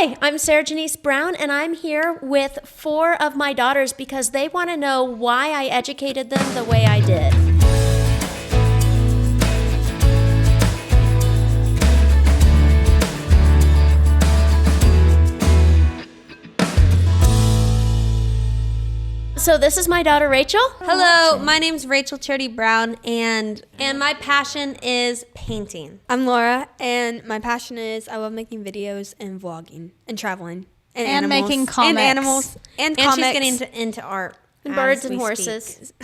Hi, I'm Sarah Janice Brown, and I'm here with 4 of my daughters because they want to know why I educated them the way I did. So this is my daughter, Rachel. Hello, my name's Rachel Charity Brown, and my passion is painting. I'm Laura, and my passion is I love making videos and vlogging and traveling and animals, making comics and animals and comics. She's getting into art. And birds and horses.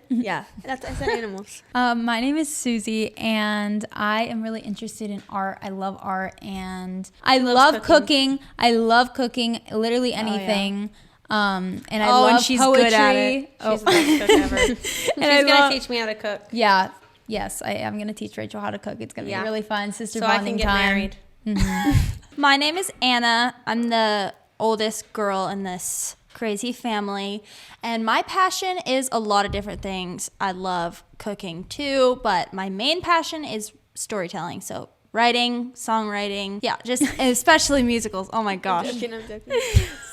Yeah, I said animals. My name is Susie, and I am really interested in art. I love art, and I love cooking. I love cooking, literally anything. And I love and she's poetry. good at it. She's the best cook ever. She's going to teach me how to cook. Yeah. Yes, I am going to teach Rachel how to cook. It's going to be really fun. Sister so bonding time. So I can get married. Mm-hmm. My name is Anna. I'm the oldest girl in this crazy family. And my passion is a lot of different things. I love cooking too, but my main passion is storytelling. So writing, songwriting, yeah, just especially musicals. Oh my gosh. I'm joking.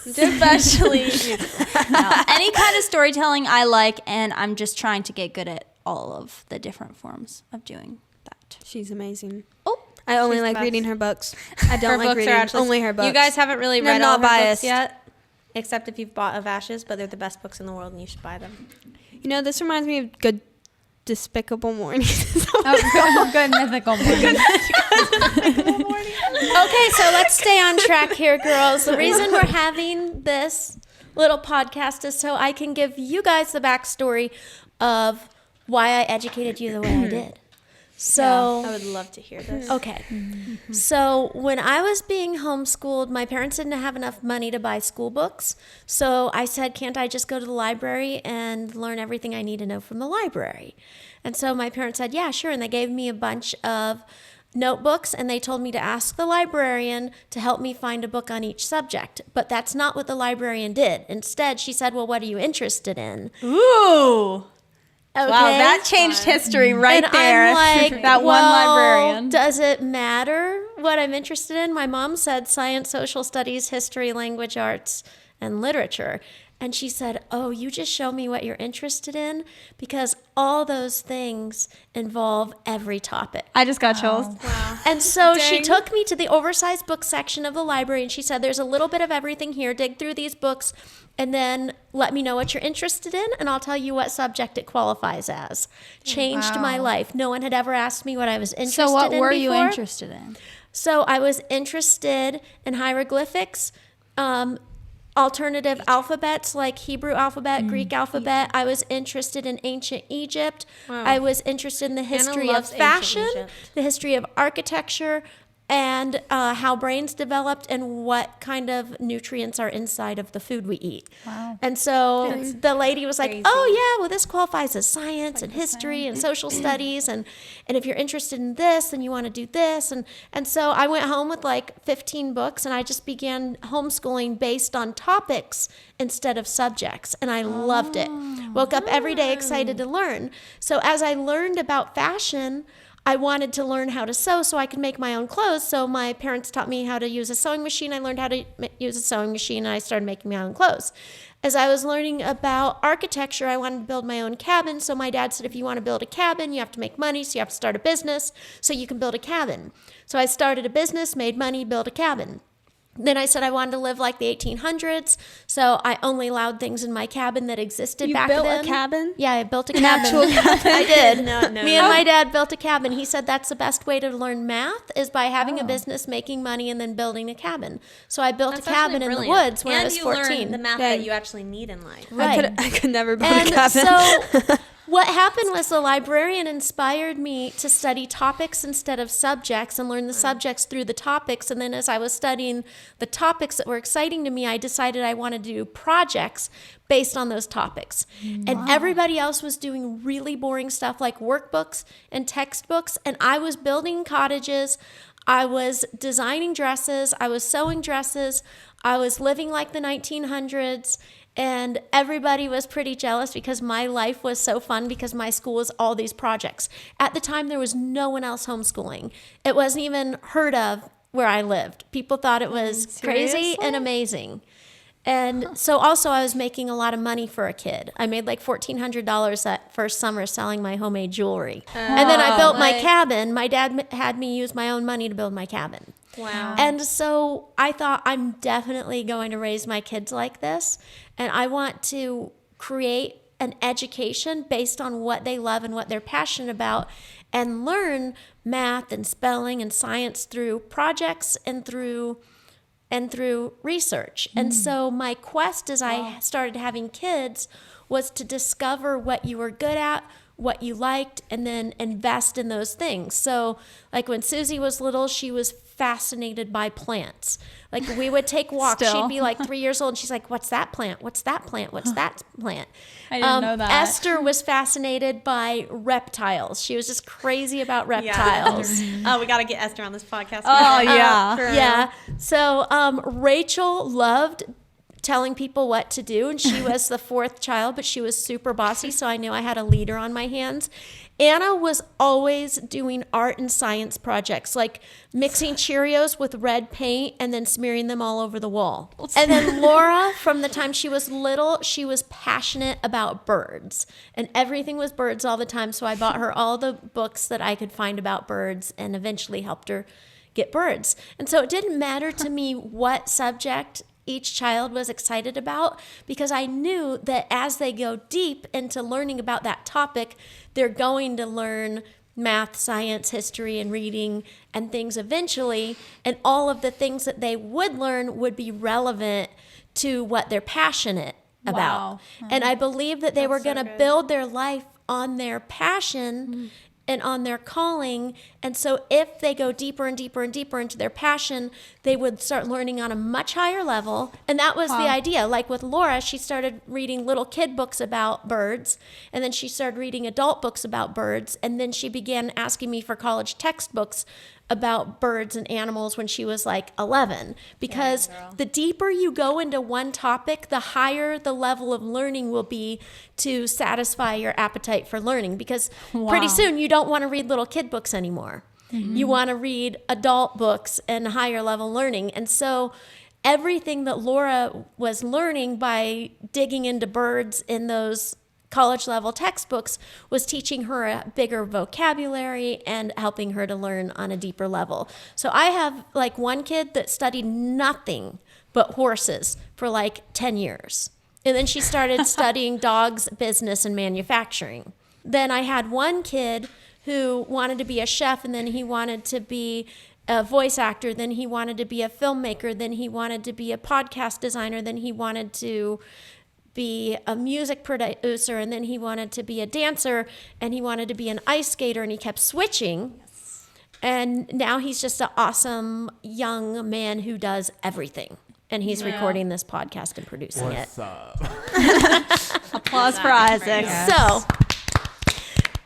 Especially musicals. No, any kind of storytelling I like, and I'm just trying to get good at all of the different forms of doing that. She's amazing. Oh, I only she's like the best. reading her books. I don't Her like books reading are actually, only her books. You guys haven't really I'm read not all her biased books yet, except if you've bought Of Ashes, but they're the best books in the world, and you should buy them. You know, this reminds me of Good Despicable Mornings. good mythical morning. Okay, so let's stay on track here, girls. The reason we're having this little podcast is so I can give you guys the backstory of why I educated you the way I did. So I would love to hear this. Okay. So when I was being homeschooled, my parents didn't have enough money to buy school books. So I said, can't I just go to the library and learn everything I need to know from the library? And so my parents said, yeah, sure. And they gave me a bunch of notebooks, and they told me to ask the librarian to help me find a book on each subject. But that's not what the librarian did. Instead, she said, well, what are you interested in? Ooh. Okay. Wow, that changed history right and there. I'm like, that one librarian. Does it matter what I'm interested in? My mom said science, social studies, history, language arts, and literature. And she said, oh, you just show me what you're interested in, because all those things involve every topic. I just got chills. Wow. And so she took me to the oversized book section of the library, and she said, there's a little bit of everything here. Dig through these books, and then let me know what you're interested in, and I'll tell you what subject it qualifies as. Changed my life. No one had ever asked me what I was interested in So what were before. you interested in? So I was interested in hieroglyphics, alternative alphabets like Hebrew alphabet, Greek alphabet. I was interested in ancient Egypt. Wow. I was interested in the history of loves ancient fashion, Egypt. the history of architecture, and how brains developed and what kind of nutrients are inside of the food we eat. Wow. And so the lady was like, crazy. oh yeah, well this qualifies as science and history and social studies, and if you're interested in this, then you want to do this. And so I went home with like 15 books, and I just began homeschooling based on topics instead of subjects, and I loved it. Woke up every day excited to learn. So as I learned about fashion, I wanted to learn how to sew so I could make my own clothes. So my parents taught me how to use a sewing machine. I learned how to use a sewing machine, and I started making my own clothes. As I was learning about architecture, I wanted to build my own cabin. So my dad said, if you want to build a cabin, you have to make money. So you have to start a business so you can build a cabin. So I started a business, made money, built a cabin. Then I said I wanted to live like the 1800s, so I only allowed things in my cabin that existed back then. You built a cabin? Yeah, I built a An cabin. actual cabin? I did. Not know Me and that. my dad built a cabin. He said that's the best way to learn math is by having a business, making money, and then building a cabin. So I built That's a cabin in the woods when I was 14. And you learn the math that you actually need in life. Right. I could never build And a cabin. so what happened was the librarian inspired me to study topics instead of subjects and learn the subjects through the topics. And then as I was studying the topics that were exciting to me, I decided I wanted to do projects based on those topics. And everybody else was doing really boring stuff like workbooks and textbooks. And I was building cottages. I was designing dresses. I was sewing dresses. I was living like the 1900s. And everybody was pretty jealous because my life was so fun because my school was all these projects. At the time, there was no one else homeschooling. It wasn't even heard of where I lived. People thought it was crazy Seriously? and amazing. And so also I was making a lot of money for a kid. I made like $1,400 that first summer selling my homemade jewelry. And then I built my cabin. My dad had me use my own money to build my cabin. Wow. And so I thought, I'm definitely going to raise my kids like this. And I want to create an education based on what they love and what they're passionate about, and learn math and spelling and science through projects and through research. And so my quest as I started having kids was to discover what you were good at, what you liked, and then invest in those things. So like when Susie was little, she was fascinated by plants. Like we would take walks. Still. She'd be like 3 years old and she's like, what's that plant? What's that plant? What's that plant? I didn't know that. Esther was fascinated by reptiles. She was just crazy about reptiles. Oh, we got to get Esther on this podcast. Oh, yeah. Yeah. So Rachel loved telling people what to do, and she was the fourth child, but she was super bossy, so I knew I had a leader on my hands. Anna was always doing art and science projects, like mixing Cheerios with red paint and then smearing them all over the wall. And then Laura, from the time she was little, she was passionate about birds, and everything was birds all the time, so I bought her all the books that I could find about birds and eventually helped her get birds. And so it didn't matter to me what subject each child was excited about, because I knew that as they go deep into learning about that topic, they're going to learn math, science, history, and reading and things eventually, and all of the things that they would learn would be relevant to what they're passionate about. Wow. And I believe that they were going to build their life on their passion and on their calling. And so if they go deeper and deeper and deeper into their passion, they would start learning on a much higher level. And that was the idea. Like with Laura, she started reading little kid books about birds, and then she started reading adult books about birds, and then she began asking me for college textbooks about birds and animals when she was like 11, because the deeper you go into one topic, the higher the level of learning will be to satisfy your appetite for learning, because pretty soon you don't want to read little kid books anymore. You want to read adult books and higher level learning. And so everything that Laura was learning by digging into birds in those college level textbooks was teaching her a bigger vocabulary and helping her to learn on a deeper level. So I have like one kid that studied nothing but horses for like 10 years. And then she started studying dogs, business, and manufacturing. Then I had one kid who wanted to be a chef, and then he wanted to be a voice actor, then he wanted to be a filmmaker, then he wanted to be a podcast designer, then he wanted to be a music producer, and then he wanted to be a dancer, and he wanted to be an ice skater, and he kept switching. And now he's just an awesome young man who does everything. And he's recording this podcast and producing it. What's up? Applause for Isaac. So,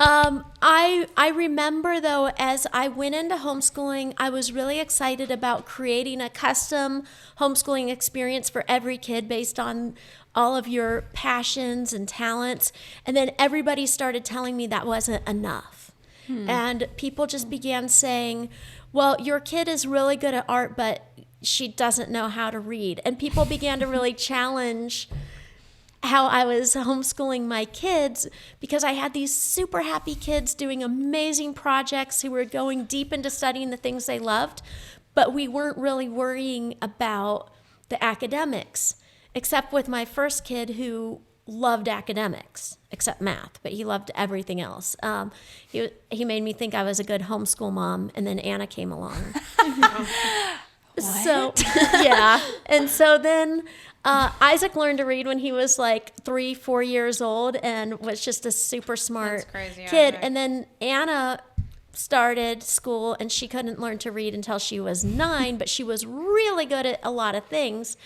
I remember though, as I went into homeschooling, I was really excited about creating a custom homeschooling experience for every kid based on all of your passions and talents. And then everybody started telling me that wasn't enough. And people just began saying, well, your kid is really good at art, but she doesn't know how to read. And people began to really challenge how I was homeschooling my kids, because I had these super happy kids doing amazing projects who were going deep into studying the things they loved, but we weren't really worrying about the academics, except with my first kid who loved academics, except math, but he loved everything else. He made me think I was a good homeschool mom, and then Anna came along. So, yeah. And so then Isaac learned to read when he was like 3-4 years old and was just a super smart kid. And then Anna started school and she couldn't learn to read until she was 9, but she was really good at a lot of things.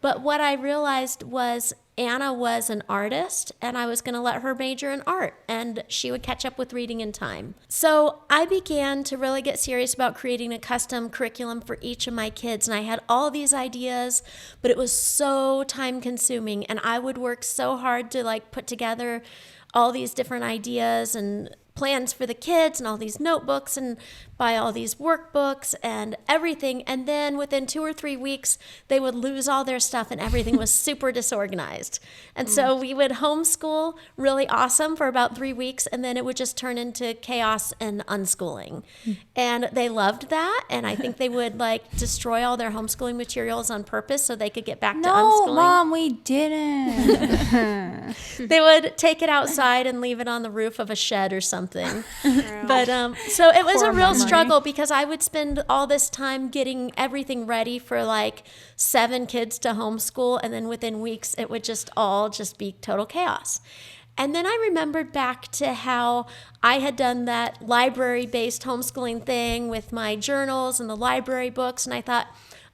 But what I realized was Anna was an artist, and I was going to let her major in art, and she would catch up with reading in time. So I began to really get serious about creating a custom curriculum for each of my kids, and I had all these ideas, but it was so time consuming, and I would work so hard to like put together all these different ideas and plans for the kids and all these notebooks and buy all these workbooks and everything. And then within 2 or 3 weeks, they would lose all their stuff and everything was super disorganized. And so we would homeschool really awesome for about 3 weeks, and then it would just turn into chaos and unschooling. And they loved that. And I think they would like destroy all their homeschooling materials on purpose so they could get back to No, unschooling. Mom, we didn't. They would take it outside and leave it on the roof of a shed or something. But so it was a real struggle because I would spend all this time getting everything ready for like 7 kids to homeschool, and then within weeks it would just all just be total chaos. And then I remembered back to how I had done that library-based homeschooling thing with my journals and the library books, and I thought,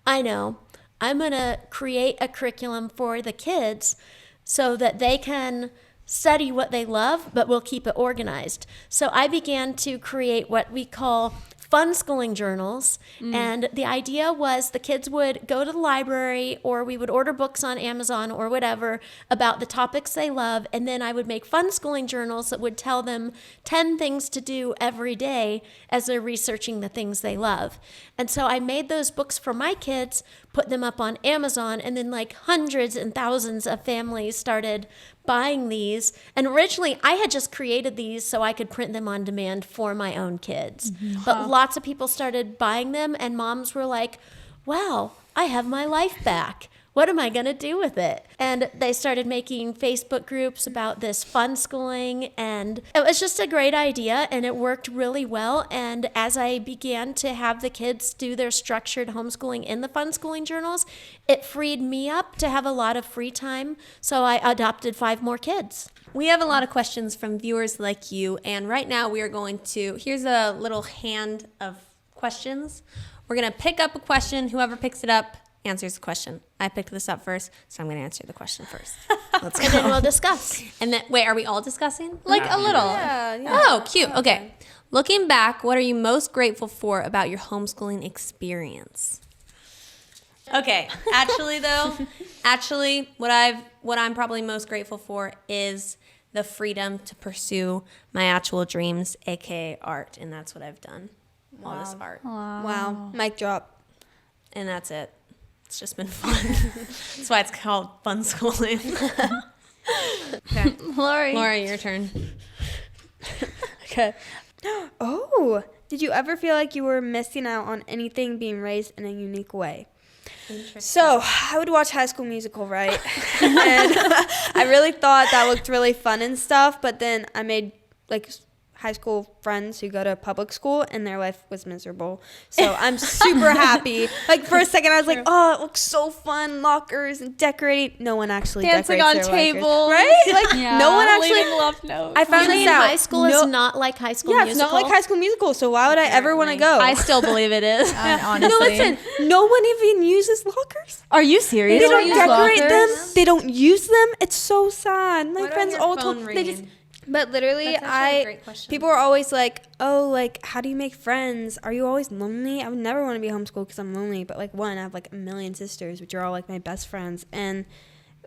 I know, I'm going to create a curriculum for the kids so that they can study what they love, but we'll keep it organized. So I began to create what we call fun schooling journals. And the idea was the kids would go to the library, or we would order books on Amazon or whatever about the topics they love. And then I would make fun schooling journals that would tell them 10 things to do every day as they're researching the things they love. And so I made those books for my kids, put them up on Amazon, and then like hundreds and thousands of families started buying these. And originally I had just created these so I could print them on demand for my own kids. But lots of people started buying them, and moms were like, wow, I have my life back. What am I going to do with it? And they started making Facebook groups about this fun schooling, and it was just a great idea, and it worked really well. And as I began to have the kids do their structured homeschooling in the fun schooling journals, it freed me up to have a lot of free time. So I adopted 5 more kids. We have a lot of questions from viewers like you, and right now we are going to, here's a little hand of questions. We're going to pick up a question. Whoever picks it up answers the question. I picked this up first, so I'm going to answer the question first. Let's go. And then we'll discuss. And then, wait, are we all discussing? Like a little. Oh, cute. Okay. Looking back, what are you most grateful for about your homeschooling experience? Okay. Actually, what I'm probably most grateful for is the freedom to pursue my actual dreams, aka art, and that's what I've done. All this art, Wow. Mic drop. and that's it. It's just been fun. That's why it's called fun schooling. Okay, Lori, your turn. Okay. Oh, did you ever feel like you were missing out on anything being raised in a unique way? So I would watch High School Musical, right? And I really thought that looked really fun and stuff, but then I made like high school friends who go to public school, and their life was miserable. So I'm super happy. Like for a second, I was like, "Oh, it looks so fun! Lockers and decorating." No one actually dancing on decorates their lockers, tables, right? Like no one actually. leaving love notes. I found You mean this out. high school is not like High School Yeah, Musical? it's not like High School Musical. So why would I ever want to go? I still believe it is. Honestly. No, listen. No one even uses lockers. Are you serious? They don't use decorate lockers? them. They don't use them. It's so sad. My What friends about your all told phone they just. ringing? But literally, That's actually a great question. people are always like, "Oh, like how do you make friends? Are you always lonely?" I would never want to be homeschooled because I'm lonely. But like, one, I have like a million sisters, which are all like my best friends, and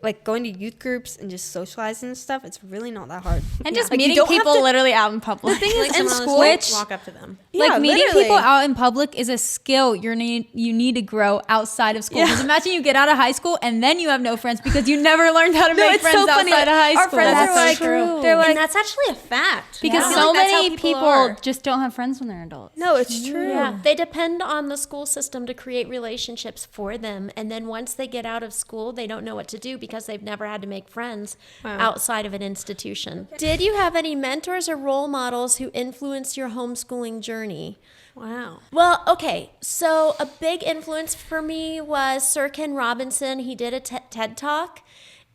like going to youth groups and just socializing and stuff. It's really not that hard. And just Like, you meeting don't have people to- literally out in public. The thing is, in Someone else school, would walk up to them. Yeah, like meeting literally. people out in public is a skill you need to grow outside of school. Yeah. Because imagine you get out of high school and then you have no friends because you never learned how to make it's friends so funny. outside of high Our school. friends That's are so like, true. they're like, And that's actually a fact. Because I feel so like that's how many people are. just don't have friends when they're adults. no, it's true. Yeah, they depend on the school system to create relationships for them. And then once they get out of school, they don't know what to do because they've never had to make friends outside of an institution. Did you have any mentors or role models who influenced your homeschooling journey? Wow. Well, okay, so a big influence for me was Sir Ken Robinson. He did a TED Talk,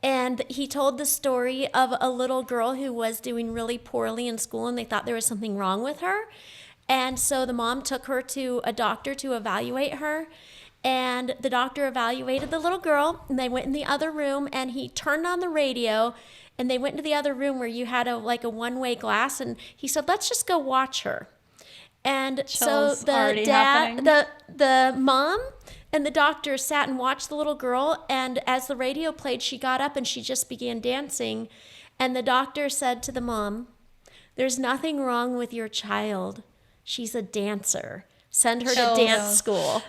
and he told the story of a little girl who was doing really poorly in school, and they thought there was something wrong with her. And so the mom took her to a doctor to evaluate her, and the doctor evaluated the little girl, and they went in the other room, and he turned on the radio, and they went into the other room where you had a one-way glass, and he said, "Let's just go watch her." And Chills so the already dad, happening. the mom and the doctor sat and watched the little girl, and as the radio played, she got up and she just began dancing. And the doctor said to the mom, There's nothing wrong with your child. She's a dancer. Send her to dance school.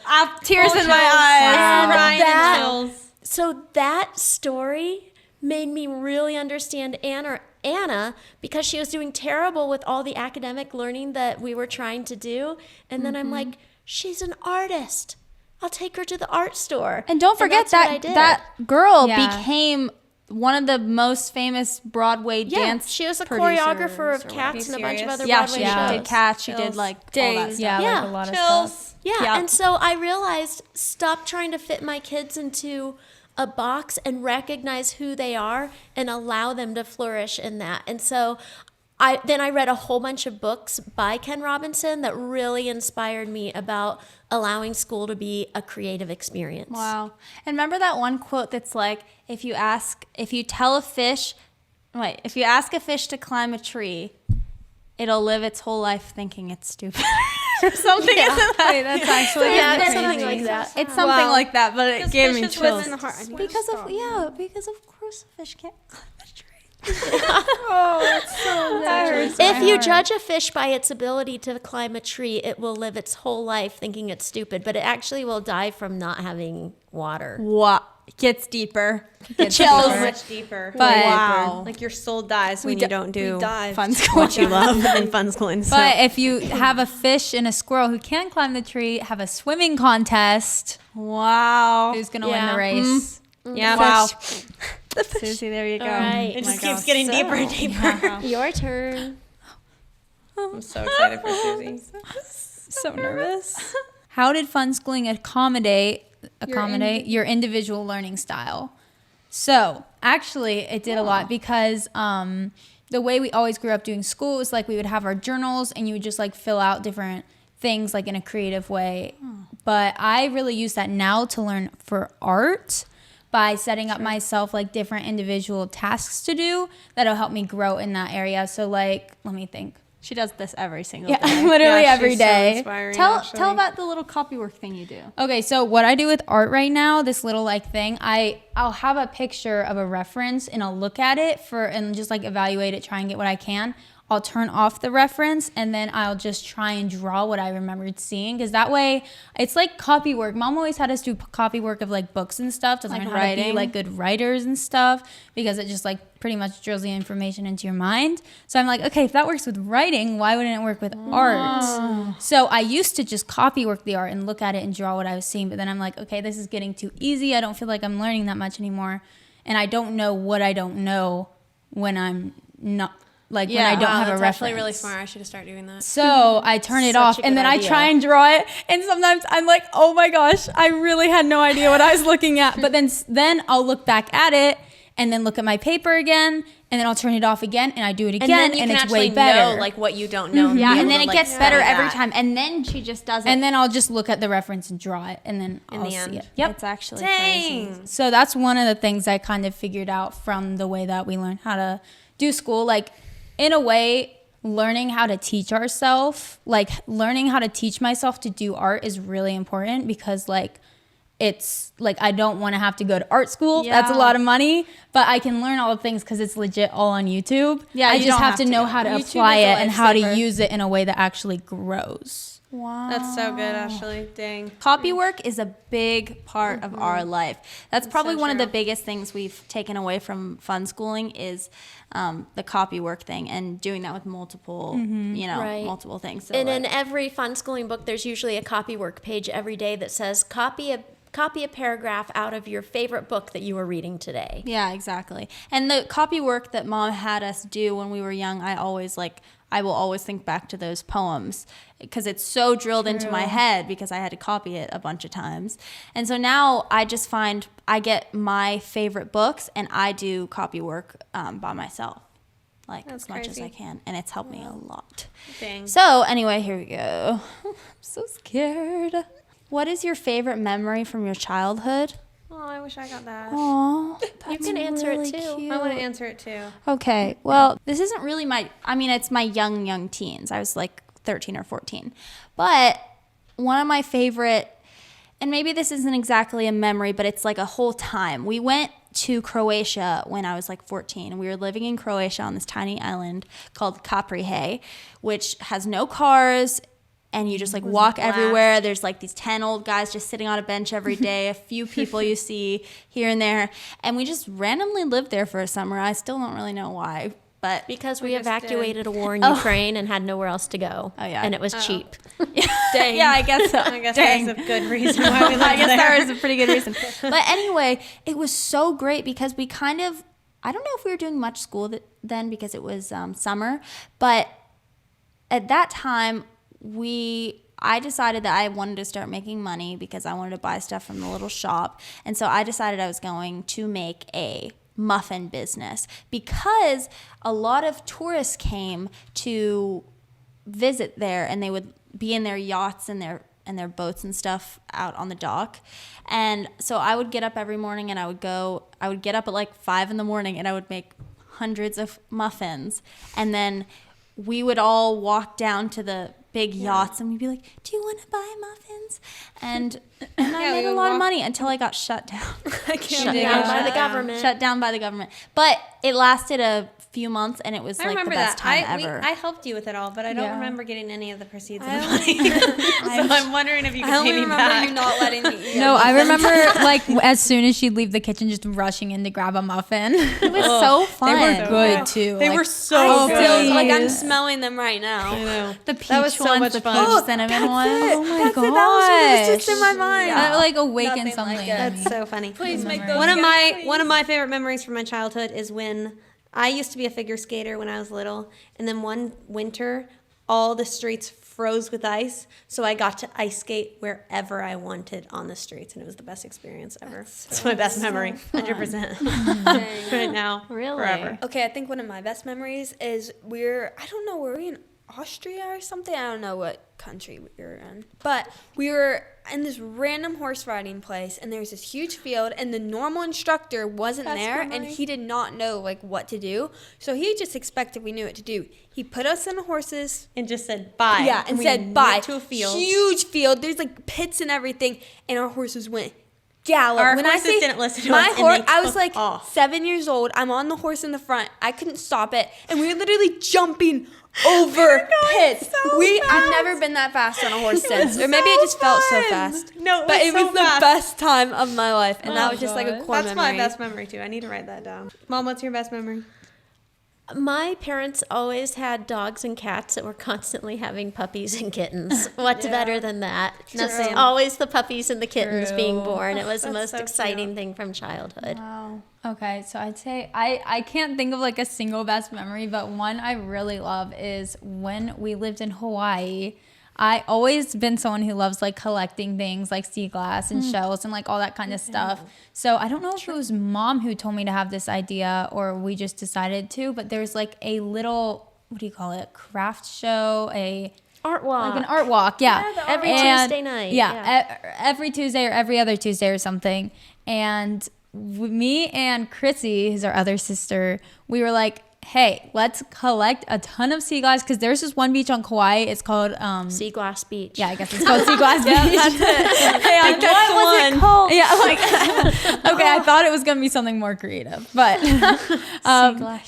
Tears in my eyes. And Crying that- and chills. So that story made me really understand Anna because she was doing terrible with all the academic learning that we were trying to do. And then I'm like, she's an artist. I'll take her to the art store. And don't forget that's what I did. that girl Yeah. became one of the most famous Broadway dance she was a producers choreographer of or Cats and a bunch of serious? other Yeah, Broadway she shows. did Cats. She did like all that Dang. stuff. Yeah, Yeah. like a lot of Chills. stuff. Yeah, Yeah. and so I realized stop trying to fit my kids into a box and recognize who they are and allow them to flourish in that. And so I read a whole bunch of books by Ken Robinson that really inspired me about allowing school to be a creative experience. Wow. And remember that one quote that's like, if you ask a fish to climb a tree, it'll live its whole life thinking it's stupid. Or something. Yeah. Isn't that? Wait, that's actually Yeah, crazy. something like that. It's something like that, but it gave me Fish is chills. within the heart. I need to Because stop. because of course a fish can't climb a tree. Oh, that's so good. If you judge a fish by its ability to climb a tree, it will live its whole life thinking it's stupid, but it actually will die from not having water. What gets deeper? So Chills. much deeper. But- Wow. Like your soul dies when you don't do We dive. Fun school. what you love and fun schooling. So. But if you have a fish and a squirrel who can climb the tree, have a swimming contest. Wow. Who's going to Yeah. win the race? yeah. Wow. Susie, there you go. All right. It just keeps getting deeper and deeper. Your turn. I'm so excited for Susie. So nervous. How did fun schooling accommodate your individual learning style? So actually, it did a lot because the way we always grew up doing school was like we would have our journals and you would just like fill out different things like in a creative way. But I really use that now to learn for art by setting up myself like different individual tasks to do that'll help me grow in that area. So like, let me think. She does this every single Yeah, day. literally Yeah, every she's so day. inspiring, Tell actually. about the little copywork thing you do. Okay, so what I do with art right now, this little like thing, I'll have a picture of a reference and I'll look at it and just like evaluate it, try and get what I can. I'll turn off the reference and then I'll just try and draw what I remembered seeing, because that way it's like copy work. Mom always had us do copy work of like books and stuff to learn how to be like good writers and stuff, because it just like pretty much drills the information into your mind. So I'm like, okay, if that works with writing, why wouldn't it work with art? So I used to just copy work the art and look at it and draw what I was seeing, but then I'm like, okay, this is getting too easy. I don't feel like I'm learning that much anymore, and I don't know what I don't know when I'm not when I don't have a that's reference. actually really smart. I should have started doing that. So I turn it Such off a and good then I idea. try and draw it. And sometimes I'm like, oh my gosh, I really had no idea what I was looking at. But then I'll look back at it and then look at my paper again. And then I'll turn it off again and I do it again. And then you can it's way actually better. know like what you don't know. Yeah, be and able then to, it like, gets study better every that. time. And then she just does it. And then I'll just look at the reference and draw it. And then I'll the see end. it. Yep. It's actually crazy. Dang. So that's one of the things I kind of figured out from the way that we learned how to do school. Like, in a way, learning how to teach ourselves, like learning how to teach myself to do art is really important, because like it's like I don't want to have to go to art school. Yeah. That's a lot of money, but I can learn all the things because it's legit all on YouTube. Yeah, I you just don't have have to to know go. how to YouTube apply is a it and how to lifesaver. use it in a way that actually grows. Wow. That's so good, Ashley. Dang. Copy work is a big part of our life. That's probably so one of the true. biggest things we've taken away from fun schooling is the copy work thing, and doing that with multiple, Right. multiple things. So And like- in every fun schooling book, there's usually a copy work page every day that says copy a paragraph out of your favorite book that you were reading today. yeah, exactly. And the copy work that Mom had us do when we were young, I will always think back to those poems because it's so drilled into my head because I had to copy it a bunch of times. And so now I just find I get my favorite books and I do copy work by myself, like That's as much as crazy. I can. And it's helped me a lot. Dang. So anyway, here we go. I'm so scared. What is your favorite memory from your childhood? Oh, I wish I got that. Aw, You can answer it too. I want to answer it too. Okay, well, this isn't really it's my young teens. I was like 13 or 14. But one of my favorite, and maybe this isn't exactly a memory, but it's like a whole time. We went to Croatia when I was like 14. We were living in Croatia on this tiny island called Caprihe, which has no cars, and you just like walk everywhere. There's like these 10 old guys just sitting on a bench every day, a few people you see here and there. And we just randomly lived there for a summer. I still don't really know why. But Because we evacuated a war in Ukraine and had nowhere else to go. Oh, yeah. And it was cheap. Dang. Yeah, I guess so. I guess that's a good reason why we lived I guess there. that was a pretty good reason. But anyway, it was so great because we kind of, I don't know if we were doing much school then because it was summer, but at that time, I decided that I wanted to start making money because I wanted to buy stuff from the little shop. And so I decided I was going to make a muffin business because a lot of tourists came to visit there, and they would be in their yachts and their boats and stuff out on the dock. And so I would get up every morning and I would get up at like 5 a.m. and I would make hundreds of muffins. And then we would all walk down to the big yachts and we'd be like, do you want to buy muffins? And I made a lot of money until I got shut down. Shut down by the government. Shut down by the government. But it lasted a few months, and it was I like the remember best that. time ever. I helped you with it all, but I don't Yeah. remember getting any of the proceeds of the money. So I'm wondering if you I can only pay me remember back. you not letting me eat. No, I remember like as soon as she'd leave the kitchen, just rushing in to grab a muffin. It was so fun. They were good too. They like, were so good. Still, like I'm please. smelling them right now. I know. The peach That was so ones, much the fun. peach cinnamon ones. Oh my That's gosh. it. That was what was just in my mind. That like awakened Nothing something. like in it. me. That's so funny. Please make Memory. those. One of my favorite memories from my childhood is when I used to be a figure skater when I was little, and then one winter all the streets froze with ice, so I got to ice skate wherever I wanted on the streets, and it was the best experience ever. It's my best memory, 100%. Right now, Really? forever. Okay, I think one of my best memories is I don't know, were we in Austria or something? I don't know what country we were in. But we were in this random horse riding place, and there was this huge field, and the normal instructor wasn't there, and he did not know like what to do. So he just expected we knew what to do. He put us on the horses. And just said bye. Yeah, and we said went bye. to a field. Huge field. There's like pits and everything, and our horses went gallop. Our when horses I say didn't listen to my us, and horse, they I was took like off. 7 years old. I'm on the horse in the front. I couldn't stop it, and we were literally jumping over pits. I've never been that fast on a horse since, or maybe it just felt so fast. No, But it was so the fast. best time of my life, and that Oh, was just like a God. core That's memory. my best memory too. I need to write that down. Mom, what's your best memory? My parents always had dogs and cats that were constantly having puppies and kittens. What's better than that? Just True. always the puppies and the kittens being True. born. It was the That's most so exciting thing from childhood. Wow. Okay, so I'd say I can't think of like a single best memory, but one I really love is when we lived in Hawaii. I always been someone who loves like collecting things like sea glass and shells and like all that kind of stuff. So I don't know if it was mom who told me to have this idea or we just decided to, but there's like a little, what do you call it? Craft show, Art walk. like an art walk, yeah. Every And- Tuesday night. Yeah, every Tuesday or every other Tuesday or something. And me and Chrissy, who's our other sister, we were like, hey, let's collect a ton of sea glass because there's this one beach on Kauai. It's called Sea Glass Beach. yeah, I guess it's called Sea Glass Beach. Hey, I got was it called? Yeah, like okay, I thought it was gonna be something more creative, but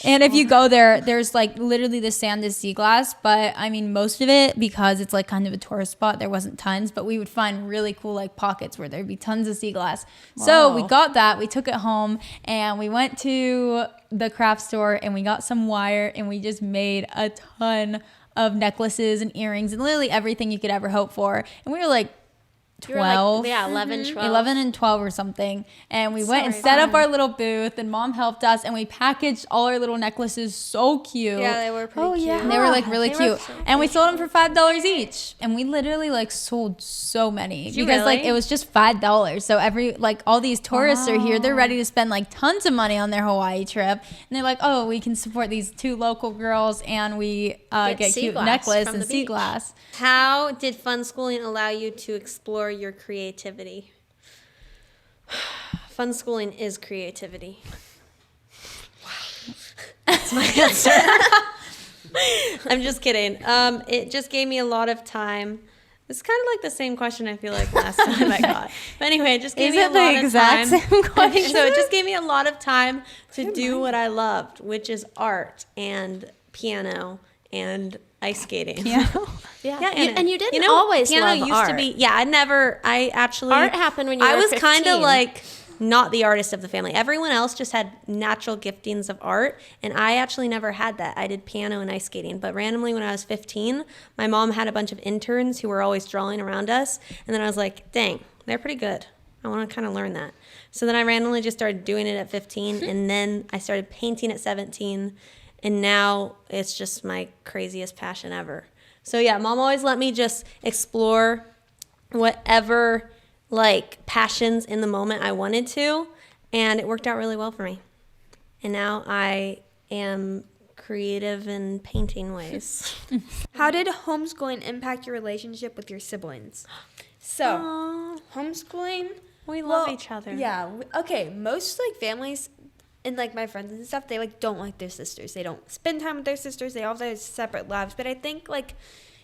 and if you go there, there's like literally the sand is sea glass, but I mean most of it because it's like kind of a tourist spot. There wasn't tons, but we would find really cool like pockets where there'd be tons of sea glass. So we got that, we took it home, and we went to the craft store and we got some wire and we just made a ton of necklaces and earrings and literally everything you could ever hope for. And we were like You were like, 12. yeah, 11, 12. 11 and 12 or something, and we went and set up our little booth, and mom helped us, and we packaged all our little necklaces so cute. Yeah, they were pretty cute. And they were like really cute, and we sold them for $5 each, and we literally like sold so many you because like really? it was just $5. So every like all these tourists are here, they're ready to spend like tons of money on their Hawaii trip, and they're like, oh, we can support these 2 local girls, and we get sea cute glass necklace from and the sea beach. glass. How did fun schooling allow you to explore your creativity? Fun schooling is creativity. Wow. That's my answer. I'm just kidding. It just gave me a lot of time. It's kind of like the same question I feel like last time I got. But anyway, it just gave Is me a it the lot of exact time. same question? So it just gave me a lot of time to do what I loved, which is art and piano and ice skating. Yeah, and you didn't always piano love used art. to be. Yeah, I actually Art happened when you I were was kind 15. of like not the artist of the family. Everyone else just had natural giftings of art, and I actually never had that. I did piano and ice skating, but randomly when I was 15, my mom had a bunch of interns who were always drawing around us, and then I was like, dang, they're pretty good. I want to kind of learn that. So then I randomly just started doing it at 15, and then I started painting at 17, and now it's just my craziest passion ever. So yeah, mom always let me just explore whatever like passions in the moment I wanted to, and it worked out really well for me. And now I am creative in painting ways. How did homeschooling impact your relationship with your siblings? So, homeschooling, We love each other. Yeah. Okay. Most like families and like my friends and stuff, they like don't like their sisters. They don't spend time with their sisters. They all have their separate lives. But I think like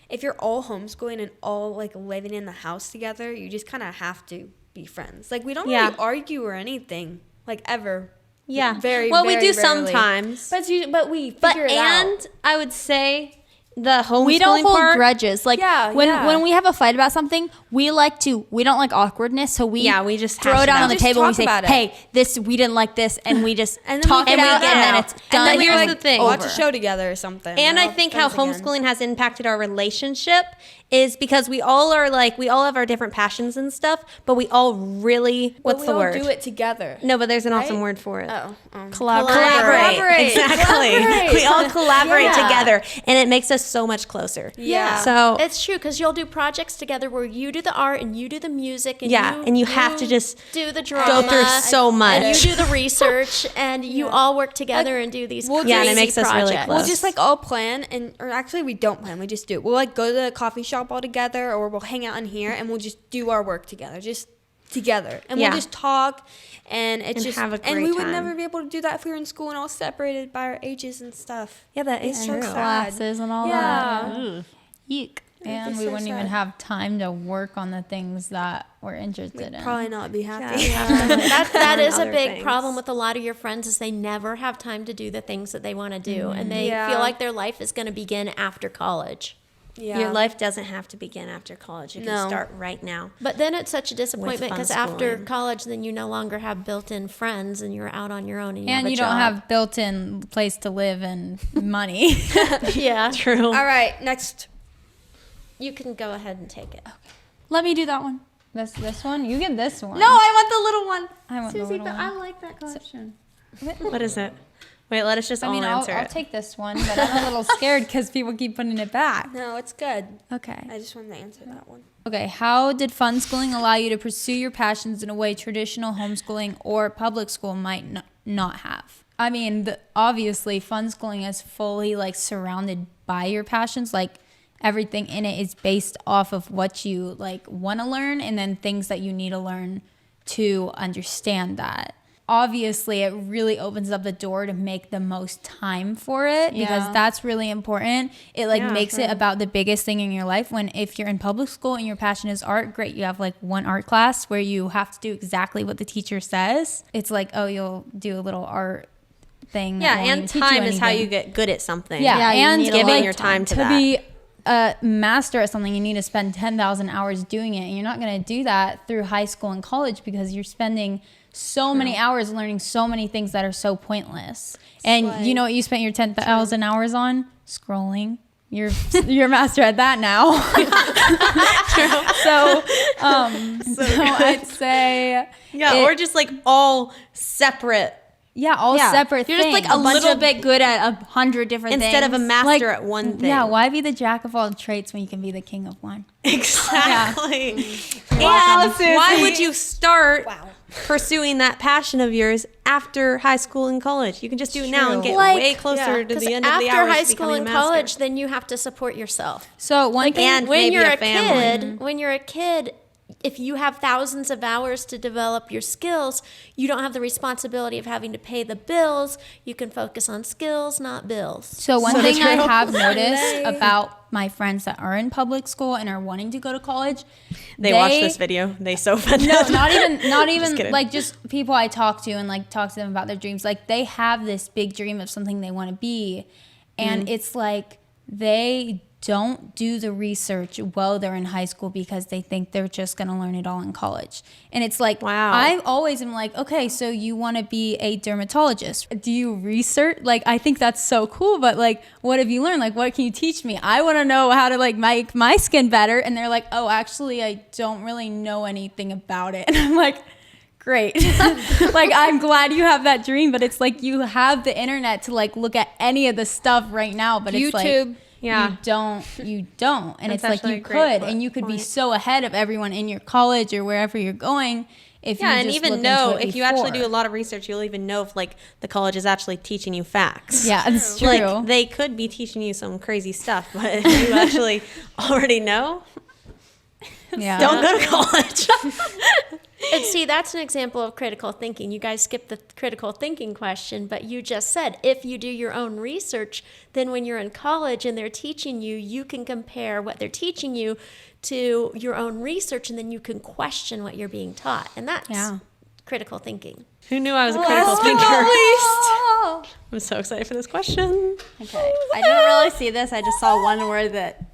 if you're all homeschooling and all like living in the house together, you just kind of have to be friends. Like we don't really argue or anything like ever. Yeah. Very well, very we do rarely. sometimes. But we figure it out. And I would say the homeschooling We don't hold part, grudges. Like Yeah, when yeah. when we have a fight about something, we don't like awkwardness, so we we just throw hash it down out. on the Just table and we talk say, about it. "Hey, we didn't like this," and we just And then talk we it get out, it and then out. it's And done. then here's and the thing. Watch a Over. show together or something. And We're I all think how friends again. homeschooling has impacted our relationship is because we all have our different passions and stuff, but we all really, what's we the all word? do it together. No, but there's an awesome Right? word for it. Oh. Collaborate. Exactly. Collaborate. We all collaborate Yeah. together, and it makes us so much closer. Yeah. So It's true because you'll do projects together where you do the art and you do the music and and you have to just do the drama go through so much. and you do the research and you all work together and do these we'll crazy and it makes us really projects. close. We'll just like all plan or actually we don't plan. We just do it. We'll like go to the coffee shop all together or we'll hang out in here and we'll just do our work together. Just together. And Yeah. we'll just talk and it's And just have a and great we would time. never be able to do that if we were in school and all separated by our ages and stuff. Yeah, that is It's true. so sad. classes and all Yeah. that. Eek. And It's we so wouldn't even sad. have time to work on the things that we're interested in. Probably not be happy. That is a other big things. problem with a lot of your friends is they never have time to do the things that they want to do and they Yeah. feel like their life is going to begin after college. Yeah. Your life doesn't have to begin after college. You can No. start right now. But then it's such a disappointment fun because after schooling. college, then you no longer have built-in friends and you're out on your own and you have And a you job. don't have built-in place to live and money. yeah. True. All right, next. You can go ahead and take it. Let me do that one. This one? You get this one. No, I want the little one. I want the Susie, little but one. I like that question. What is it? Wait, let us just all I'll answer it. take this one, but I'm a little scared because people keep putting it back. No, it's good. Okay. I just wanted to answer that one. Okay, how did fun schooling allow you to pursue your passions in a way traditional homeschooling or public school might not have? I mean, obviously, fun schooling is fully like surrounded by your passions. Like everything in it is based off of what you like want to learn and then things that you need to learn to understand that. Obviously, it really opens up the door to make the most time for it because that's really important. It makes it about the biggest thing in your life. When if you're in public school and your passion is art, great, you have like one art class where you have to do exactly what the teacher says. It's like, oh, you'll do a little art thing. Yeah, that won't even and teach time is how anything. you get good at something. Yeah, you and need giving like, your time to to that. be a master at something, you need to spend 10,000 hours doing it, and you're not going to do that through high school and college because you're spending so many hours learning so many things that are so pointless. And you know what you spent your 10,000 hours on? Scrolling. You're a master at that now. So I'd say or just like all separate all separate You're things. just like a little bit good at 100 different things. instead of a master at one thing. Yeah, why be the jack of all traits when you can be the king of one? Exactly. And why would you start pursuing that passion of yours after high school and college? You can just do it now and get way closer to the end of the after hours high to school becoming and a master. college, then you have to support yourself. So one thing and when maybe you're a a family. kid, when you're a kid, if you have thousands of hours to develop your skills, you don't have the responsibility of having to pay the bills. You can focus on skills, not bills. So one thing I have noticed about my friends that are in public school and are wanting to go to college, They watch this video. They so offended. No, not even kidding. like just people I talk to and like talk to them about their dreams. Like they have this big dream of something they want to be, and it's like they don't do the research while they're in high school because they think they're just going to learn it all in college. And it's like, Wow. I always am like, okay, so you want to be a dermatologist. Do you research? Like, I think that's so cool, but like, what have you learned? Like, what can you teach me? I want to know how to like make my skin better. And they're like, oh, actually, I don't really know anything about it. And I'm like, great. Like, I'm glad you have that dream, but it's like you have the internet to like look at any of the stuff right now, but it's like, YouTube. Yeah. you don't. And That's it's like actually you a great could, and you could be point. so ahead of everyone in your college or wherever you're going if Yeah, you and just even look know into it if you actually do a before. lot of research, you'll even know if like the college is actually teaching you facts. Yeah, it's true. Like they could be teaching you some crazy stuff, but if you actually already know, Yeah. don't go to college. And see, that's an example of critical thinking. You guys skipped the critical thinking question, but you just said if you do your own research, then when you're in college and they're teaching you, you can compare what they're teaching you to your own research, and then you can question what you're being taught. And that's critical thinking. Who knew I was a critical thinker? Oh. I'm so excited for this question. Okay. I didn't really see this. I just saw one word that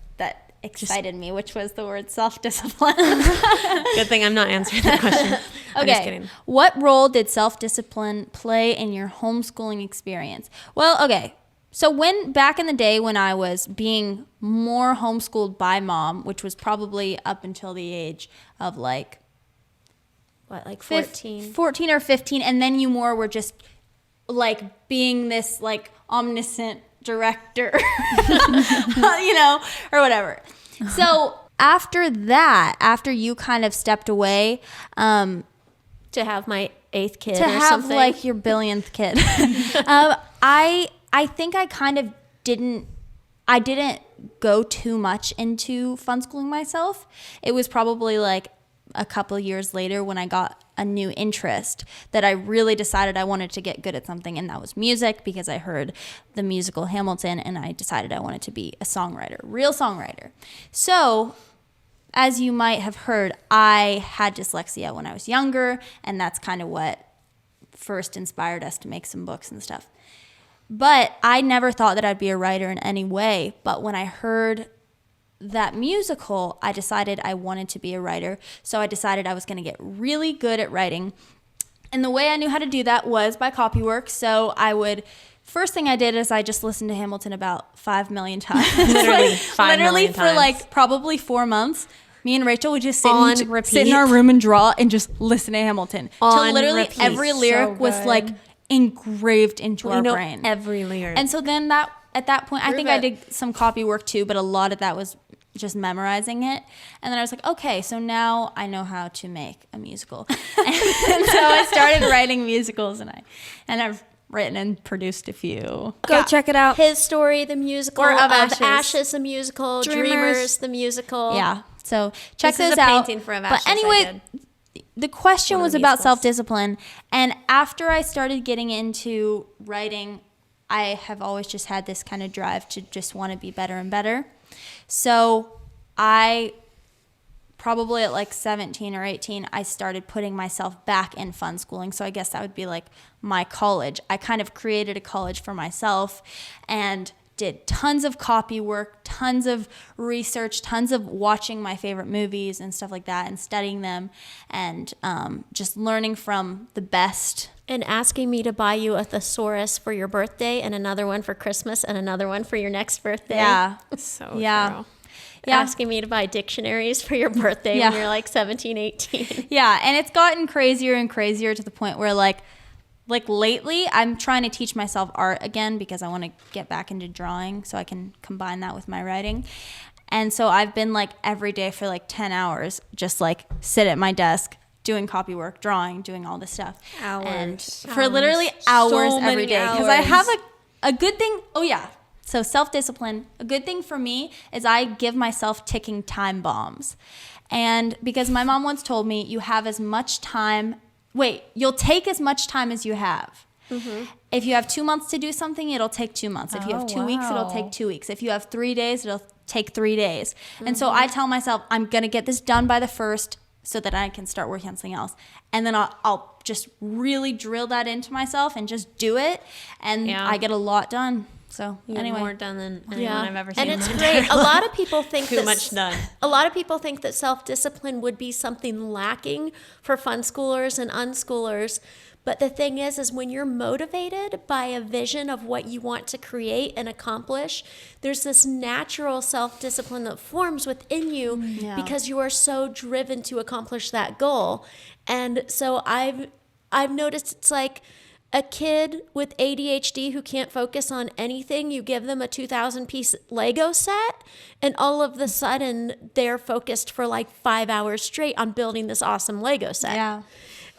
excited me, which was the word self-discipline. Good thing I'm not answering the question. I'm just Okay. kidding. What role did self-discipline play in your homeschooling experience? Well, okay. So back in the day when I was being more homeschooled by mom, which was probably up until the age of like What, like 14? 14 or 15, and then you more were just like being this like omniscient director, or whatever. So after that, after you kind of stepped away, To have my 8th kid to or have something. like your billionth kid, I think I kind of didn't go too much into fun schooling myself. It was probably like a couple years later when I got a new interest that I really decided I wanted to get good at something, and that was music, because I heard the musical Hamilton and I decided I wanted to be a songwriter, real songwriter. So as you might have heard, I had dyslexia when I was younger, and that's kind of what first inspired us to make some books and stuff. But I never thought that I'd be a writer in any way. But when I heard that musical, I decided I wanted to be a writer. So I decided I was going to get really good at writing. And the way I knew how to do that was by copywork. So first thing I did is I just listened to Hamilton about 5 million times. Literally 5 million for times. like probably 4 months. Me and Rachel would just On sit repeat. in our room and draw and just listen to Hamilton. On Till literally repeat. every lyric was good. like engraved into our You know brain. every lyric. And so then at that point, I think I did some copy work too, but a lot of that was just memorizing it. And then I was like, okay, so now I know how to make a musical. And so I started writing musicals, and I've written and produced a few. Go check it out. His Story, the musical, Or Of Ashes. Ashes. The musical, Dreamers. Dreamers, the musical. Yeah. So check This is those a out. painting for Of But Ashes I anyway, the question One of was the about musicals. self-discipline. And after I started getting into writing, I have always just had this kind of drive to just want to be better and better. So I probably at like 17 or 18, I started putting myself back in fun schooling. So I guess that would be like my college. I kind of created a college for myself and did tons of copy work, tons of research, tons of watching my favorite movies and stuff like that, and studying them, and just learning from the best. And asking me to buy you a thesaurus for your birthday, and another one for Christmas, and another one for your next birthday. Yeah. so Yeah. true. Yeah. Asking me to buy dictionaries for your birthday Yeah. when you're like 17, 18. Yeah, and it's gotten crazier and crazier to the point where like lately I'm trying to teach myself art again because I want to get back into drawing so I can combine that with my writing. And so I've been like every day for like 10 hours just like sit at my desk doing copy work, drawing, doing all this stuff. And for literally hours So every many day, because I hours. have a good thing. Oh yeah. So self-discipline, a good thing for me is I give myself ticking time bombs. And because my mom once told me, you'll take as much time as you have. If you have 2 months to do something, it'll take 2 months. If you have 2 weeks, it'll take 2 weeks. If you have 3 days, it'll take 3 days. And so I tell myself, I'm going to get this done by the 1st so that I can start working on something else. And then I'll just really drill that into myself and just do it. And I get a lot done. So anyway. More done than anyone I've ever seen. And it's great. A lot of people think Too much done. A lot of people think that self-discipline would be something lacking for fun schoolers and unschoolers. But the thing is when you're motivated by a vision of what you want to create and accomplish, there's this natural self-discipline that forms within you because you are so driven to accomplish that goal. And so I've noticed it's like a kid with ADHD who can't focus on anything, you give them a 2,000-piece Lego set, and all of a sudden they're focused for like 5 hours straight on building this awesome Lego set. Yeah.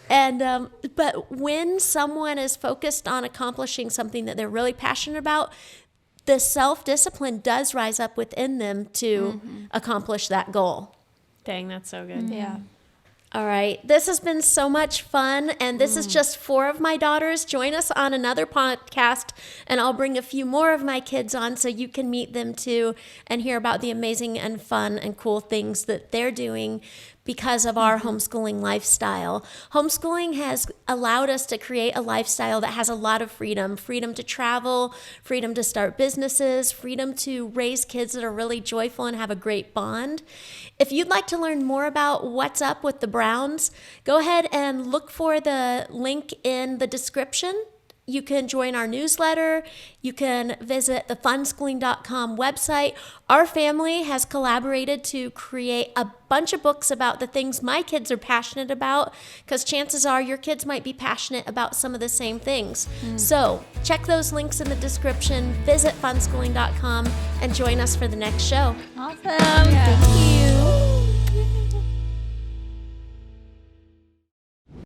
And but when someone is focused on accomplishing something that they're really passionate about, the self-discipline does rise up within them to accomplish that goal. Dang, that's so good. Yeah. All right. This has been so much fun. And this is just 4 of my daughters. Join us on another podcast, and I'll bring a few more of my kids on so you can meet them too and hear about the amazing and fun and cool things that they're doing because of our homeschooling lifestyle. Homeschooling has allowed us to create a lifestyle that has a lot of freedom to travel, freedom to start businesses, freedom to raise kids that are really joyful and have a great bond. If you'd like to learn more about what's up with the Browns, go ahead and look for the link in the description. You can join our newsletter. You can visit the funschooling.com website. Our family has collaborated to create a bunch of books about the things my kids are passionate about, because chances are your kids might be passionate about some of the same things. So check those links in the description, visit funschooling.com, and join us for the next show. Awesome. Thank you.